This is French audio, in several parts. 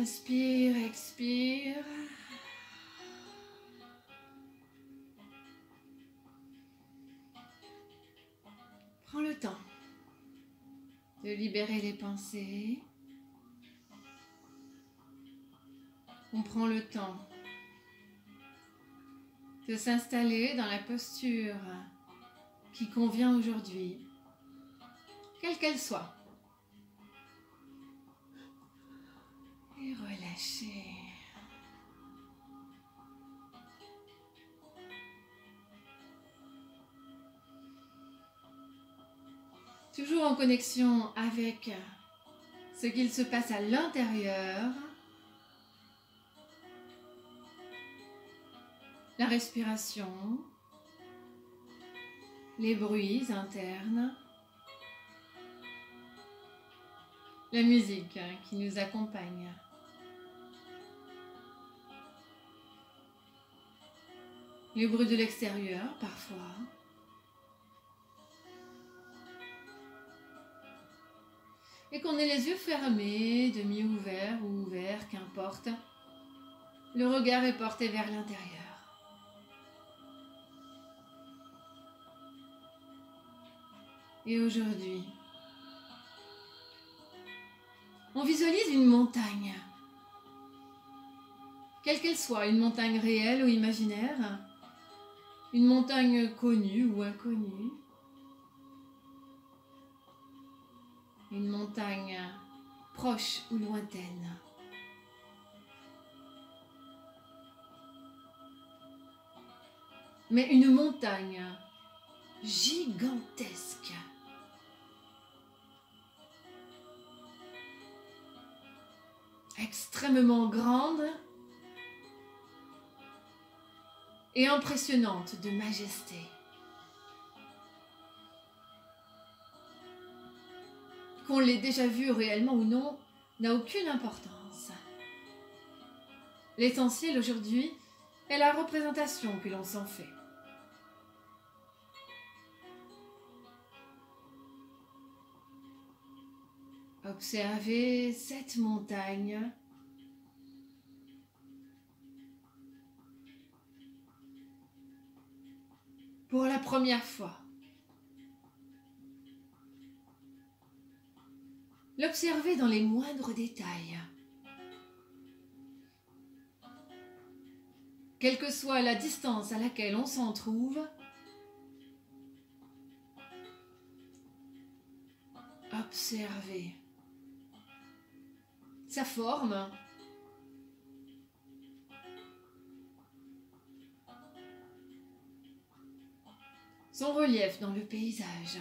Inspire, expire. Prends le temps de libérer les pensées. On prend le temps de s'installer dans la posture qui convient aujourd'hui, quelle qu'elle soit. Et relâcher. Toujours en connexion avec ce qu'il se passe à l'intérieur. La respiration, les bruits internes, la musique qui nous accompagne. Les bruits de l'extérieur parfois. Et qu'on ait les yeux fermés, demi-ouverts ou ouverts, qu'importe, le regard est porté vers l'intérieur. Et aujourd'hui, on visualise une montagne, quelle qu'elle soit, une montagne réelle ou imaginaire, une montagne connue ou inconnue, une montagne proche ou lointaine. Mais une montagne gigantesque. Extrêmement grande et impressionnante de majesté. Qu'on l'ait déjà vue réellement ou non n'a aucune importance. L'essentiel aujourd'hui est la représentation que l'on s'en fait. Observez cette montagne pour la première fois. L'observez dans les moindres détails. Quelle que soit la distance à laquelle on s'en trouve, observez sa forme, son relief dans le paysage.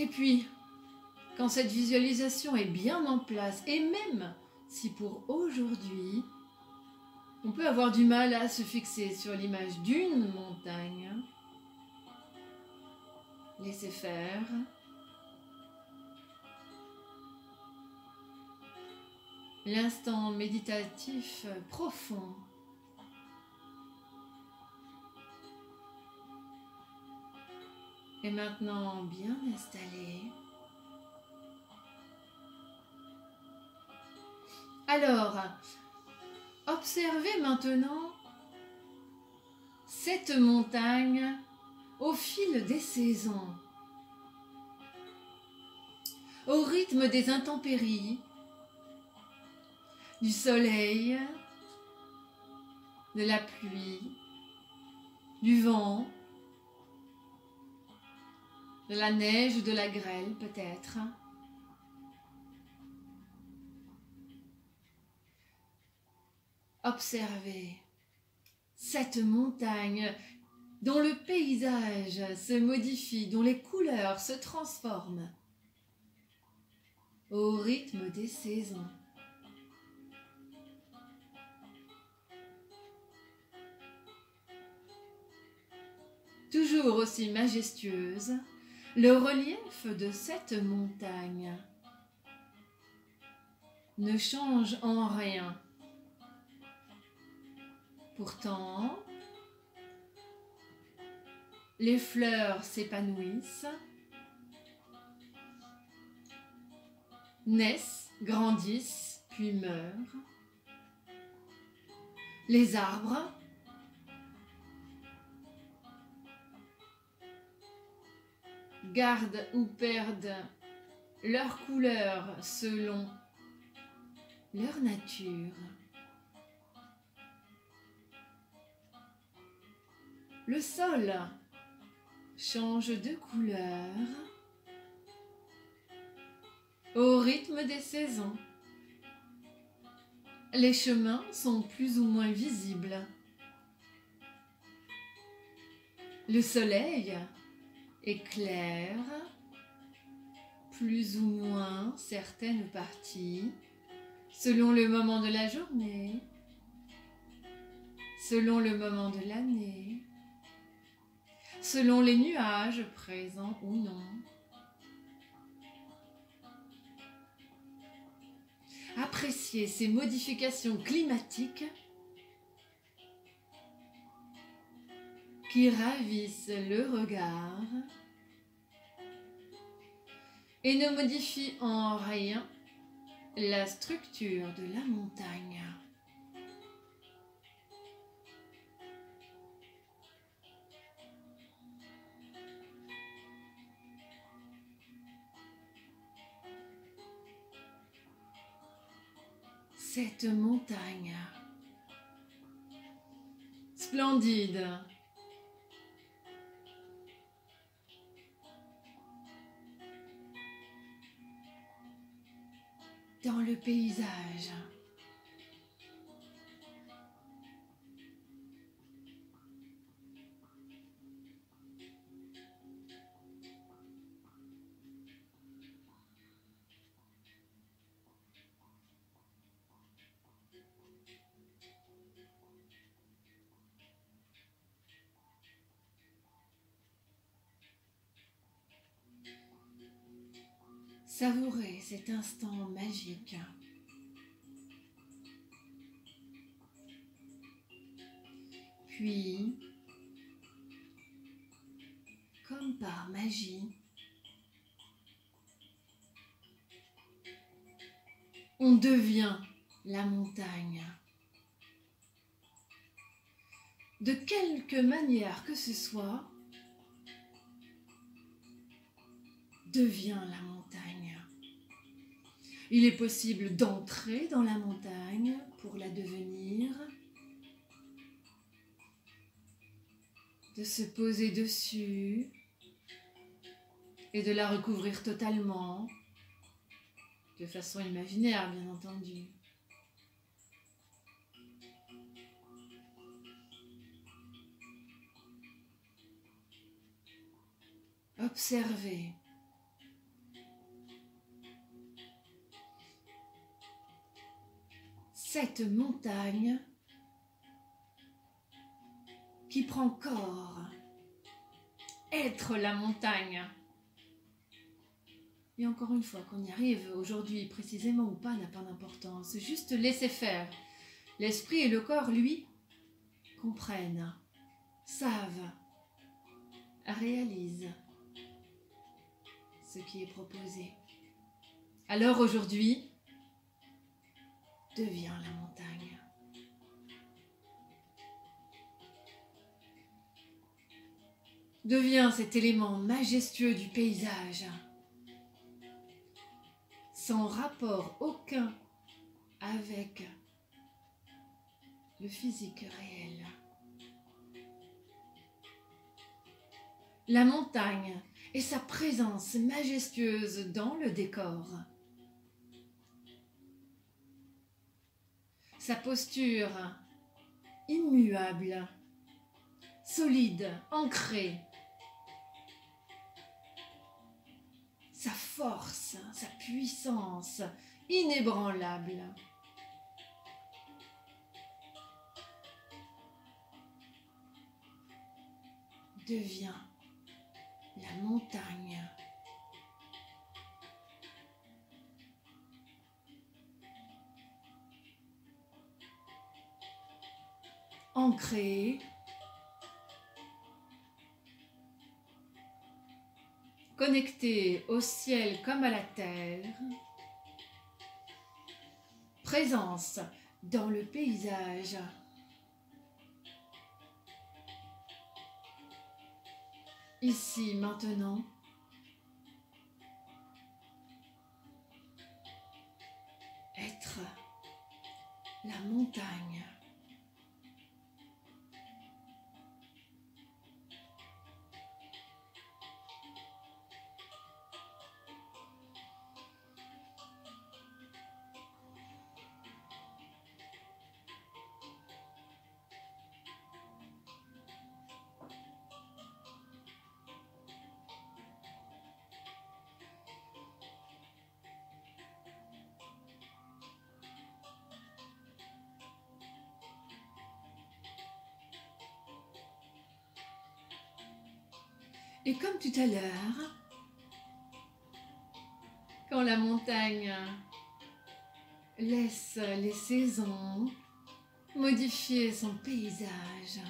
Et puis, quand cette visualisation est bien en place, et même si pour aujourd'hui, on peut avoir du mal à se fixer sur l'image d'une montagne, laissez faire. L'instant méditatif profond est maintenant bien installé. Alors, observez maintenant cette montagne au fil des saisons, au rythme des intempéries, du soleil, de la pluie, du vent, de la neige ou de la grêle peut-être. Observez cette montagne dont le paysage se modifie, dont les couleurs se transforment au rythme des saisons. Toujours aussi majestueuse, le relief de cette montagne ne change en rien. Pourtant, les fleurs s'épanouissent, naissent, grandissent, puis meurent. Les arbres gardent ou perdent leur couleur selon leur nature. Le sol change de couleur au rythme des saisons. Les chemins sont plus ou moins visibles. Le soleil éclaire plus ou moins certaines parties selon le moment de la journée, selon le moment de l'année, selon les nuages présents ou non. Appréciez ces modifications climatiques qui ravissent le regard et ne modifient en rien la structure de la montagne. Cette montagne splendide, dans le paysage, savourez cet instant magique. Puis, comme par magie, on devient la montagne. De quelque manière que ce soit, devient la montagne. Il est possible d'entrer dans la montagne pour la devenir, de se poser dessus et de la recouvrir totalement, de façon imaginaire bien entendu. Observez cette montagne qui prend corps, être la montagne. Et encore une fois, qu'on y arrive aujourd'hui précisément ou pas n'a pas d'importance, juste laisser faire. L'esprit et le corps, lui, comprennent, savent, réalisent ce qui est proposé. Alors aujourd'hui, deviens la montagne. Deviens cet élément majestueux du paysage, sans rapport aucun avec le physique réel. La montagne et sa présence majestueuse dans le décor. Sa posture immuable, solide, ancrée. Sa force, sa puissance inébranlable. Devient la montagne. ancré, connecté au ciel comme à la terre, présence dans le paysage. Ici, maintenant, être la montagne. Et comme tout à l'heure, quand la montagne laisse les saisons modifier son paysage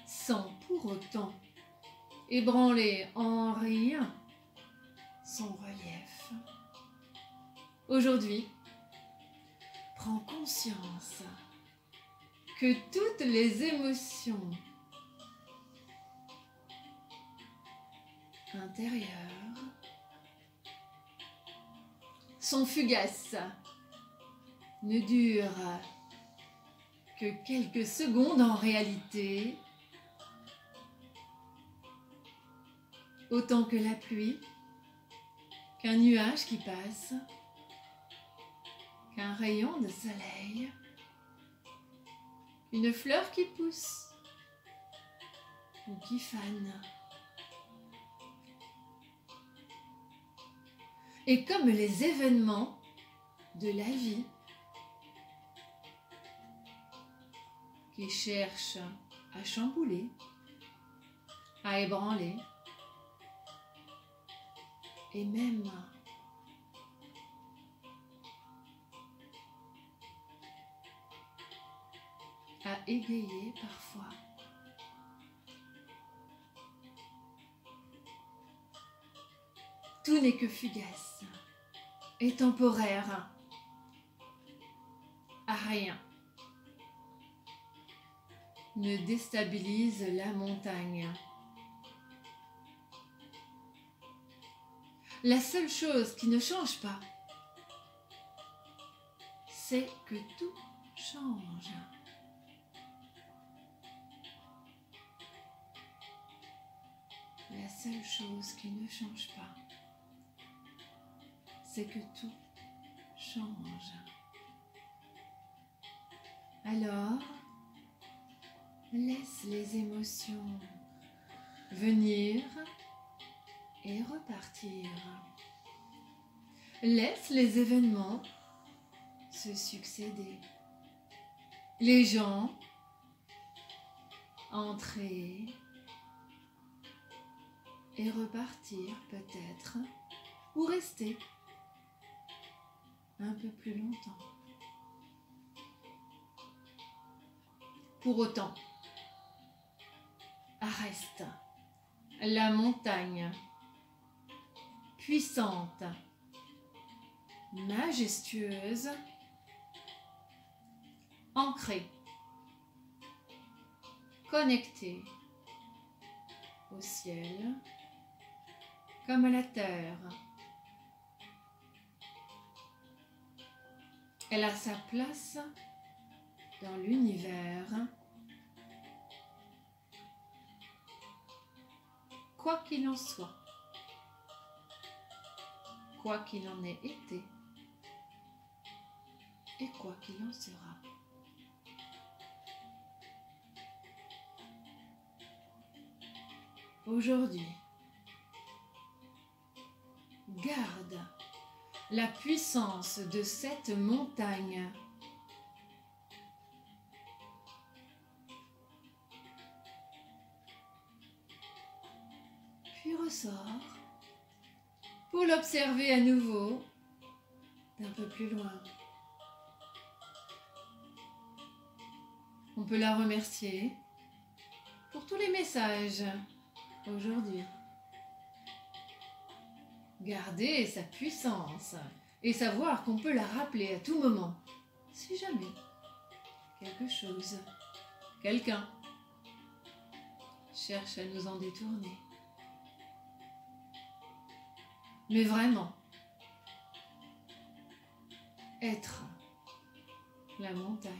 sans pour autant ébranler en rien son relief. Aujourd'hui, prends conscience que toutes les émotions intérieures sont fugaces, ne durent que quelques secondes en réalité, autant que la pluie, qu'un nuage qui passe, qu'un rayon de soleil, une fleur qui pousse ou qui fane. Et comme les événements de la vie qui cherchent à chambouler, à ébranler et même à égayer parfois. Tout n'est que fugace et temporaire, à rien ne déstabilise la montagne. La seule chose qui ne change pas, c'est que tout change. La seule chose qui ne change pas, c'est que tout change. Alors, laisse les émotions venir et repartir. Laisse les événements se succéder. Les gens entrer et repartir peut-être, ou rester un peu plus longtemps. Pour autant, reste la montagne, puissante, majestueuse, ancrée, connectée au ciel comme à la terre. Elle a sa place dans l'univers, quoi qu'il en soit, quoi qu'il en ait été et quoi qu'il en sera. Aujourd'hui, garde la puissance de cette montagne. Puis ressors pour l'observer à nouveau d'un peu plus loin. On peut la remercier pour tous les messages aujourd'hui. Garder sa puissance et savoir qu'on peut la rappeler à tout moment, si jamais quelque chose, quelqu'un cherche à nous en détourner. Mais vraiment, être la montagne.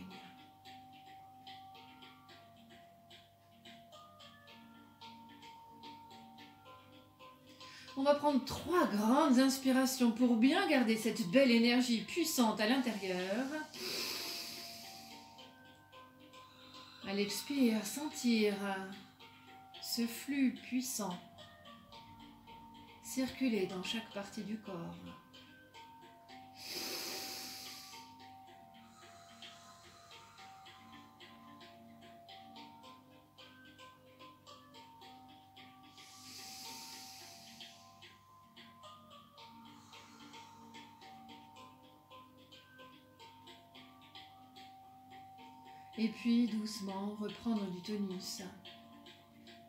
On va prendre 3 grandes inspirations pour bien garder cette belle énergie puissante à l'intérieur. À l'expire, sentir ce flux puissant circuler dans chaque partie du corps. Et puis doucement reprendre du tonus.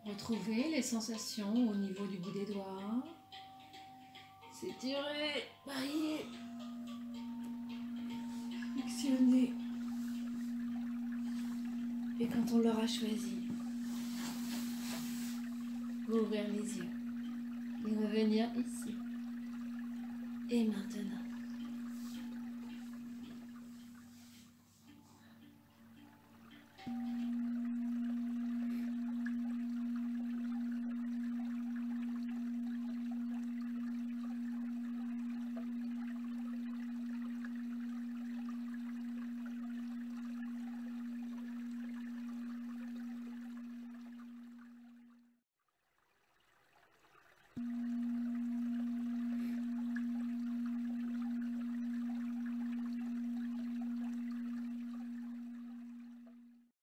Retrouver les sensations au niveau du bout des doigts. S'étirer, varier, flexionner. Et quand on l'aura choisi, ouvrir les yeux et revenir ici. Et maintenant.